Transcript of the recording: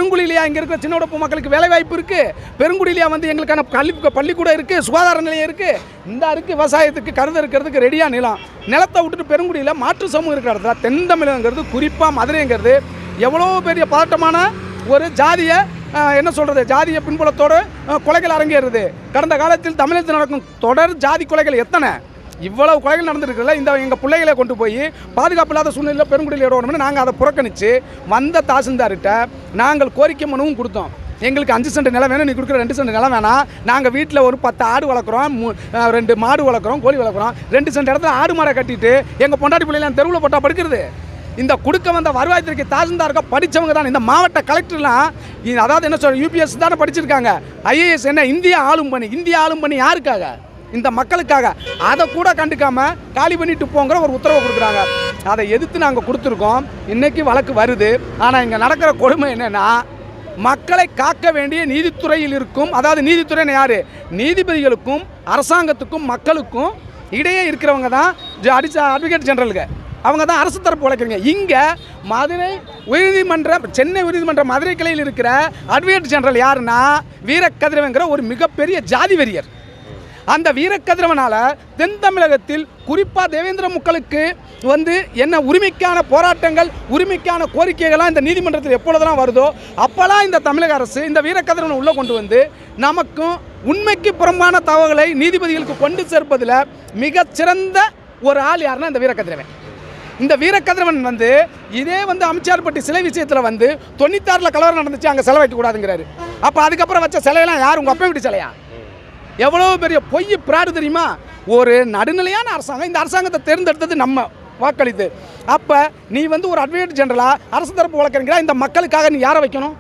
பெருங்குடியிலேயே இங்கே இருக்கிற சின்னோடப்பு மக்களுக்கு வேலை வாய்ப்பு இருக்குது, பெருங்குடியிலேயே வந்து எங்களுக்கான பள்ளிக்கூடம் இருக்குது, சுகாதார நிலையம் இருக்குது, இந்த இருக்குது விவசாயத்துக்கு கருது இருக்கிறதுக்கு ரெடியாக நிலத்தை விட்டுட்டு பெருங்குடியில் மாற்று சமூகம் இருக்கிற இடத்துல தென் தமிழகங்கிறது குறிப்பாக மதுரைங்கிறது எவ்வளோ பெரிய பதட்டமான ஒரு ஜாதிய என்ன சொல்கிறது ஜாதிய பின்புலத்தோடு கொலைகள் அரங்கேறுது. கடந்த காலத்தில் தமிழகத்தில் நடக்கும் தொடர் ஜாதி கொலைகள் எத்தனை, இவ்வளவு கொலைகள் நடந்திருக்குல்ல. இந்த எங்கள் பிள்ளைகளை கொண்டு போய் பாதுகாப்பு இல்லாத சூழ்நிலையில் பெருங்குடியில் இடணும்னு நாங்கள் அதை புறக்கணித்து வந்த தாசில்தார்கிட்ட நாங்கள் கோரிக்கை மனுவும் கொடுத்தோம். எங்களுக்கு 5 சென்ட் நிலம் வேணும், நீ கொடுக்குற 2 சென்ட் நிலம் வேணாம், நாங்கள் வீட்டில் ஒரு 10 ஆடு வளர்க்குறோம், 2 மாடு வளர்க்குறோம், கோழி வளர்க்குறோம், 2 சென்ட் இடத்துல ஆடு மாடை கட்டிட்டு எங்கள் பொண்டாட்டி பிள்ளைலாம் தெருவில் போட்டால் படுக்கிறது. இந்த கொடுக்க வந்த வருவாய்த்துறைக்கு தாசில்தார்க படித்தவங்க தான் இந்த மாவட்ட கலெக்டர்லாம், அதாவது என்ன சொல்ற யூபிஎஸ் தானே படிச்சிருக்காங்க, ஐஏஎஸ் என்ன இந்தியா ஆளும் பண்ணி யாருக்காக, இந்த மக்களுக்காக. அதை கூட கண்டுக்காம காலி பண்ணிட்டு போங்கிற ஒரு உத்தரவு கொடுக்குறாங்க. அதை எதிர்த்து நாங்கள் கொடுத்துருக்கோம். இன்றைக்கி வழக்கு வருது. ஆனால் இங்கே நடக்கிற கொடுமை என்னென்னா, மக்களை காக்க வேண்டிய நீதித்துறையில் இருக்கும், அதாவது நீதித்துறைன்னு யார், நீதிபதிகளுக்கும் அரசாங்கத்துக்கும் மக்களுக்கும் இடையே இருக்கிறவங்க தான் அட்வொகேட் ஜெனரலுக்கு, அவங்க தான் அரசு தரப்பு வழக்குறீங்க. இங்கே மதுரை உயர்நீதிமன்றம், சென்னை உயர்நீதிமன்ற மதுரை கிளையில் இருக்கிற அட்வொகேட் ஜெனரல் யாருன்னா வீரக்கதிரவன்கிற ஒரு மிகப்பெரிய ஜாதி வெறியர். அந்த வீரக்கதிரவனால் தென் தமிழகத்தில் குறிப்பாக தேவேந்திர மக்களுக்கு வந்து என்ன உரிமைக்கான போராட்டங்கள், உரிமைக்கான கோரிக்கைகள்லாம் இந்த நீதிமன்றத்தில் எப்பொழுதெல்லாம் வருதோ அப்போல்லாம் இந்த தமிழக அரசு இந்த வீரக்கதிரவனை உள்ளே கொண்டு வந்து நமக்கும் உண்மைக்கு புறம்பான தகவல்களை நீதிபதிகளுக்கு கொண்டு சேர்ப்பதில் மிகச்சிறந்த ஒரு ஆள் யாருன்னா இந்த வீரக்கதிரவன். இந்த வீரக்கதிரவன் வந்து இதே வந்து அமைச்சார்பட்டி சிலை விஷயத்தில் வந்து 96 கலவரம் நடந்துச்சு, அங்கே செலவு வைக்கக்கூடாதுங்கிறாரு. அப்போ அதுக்கப்புறம் வச்ச சிலையெல்லாம் யார், உங்கள் அப்பா வீட்டு சிலையா? எவ்வளோ பெரிய பொய் பிராடு தெரியுமா? ஒரு நடுநிலையான அரசாங்கம், இந்த அரசாங்கத்தை தேர்ந்தெடுத்தது நம்ம வாக்களித்து. அப்போ நீ வந்து ஒரு அட்வொகேட் ஜெனரலாக அரசு தரப்பு வழக்கறிஞரா இந்த மக்களுக்காக நீ யாரை வைக்கணும்?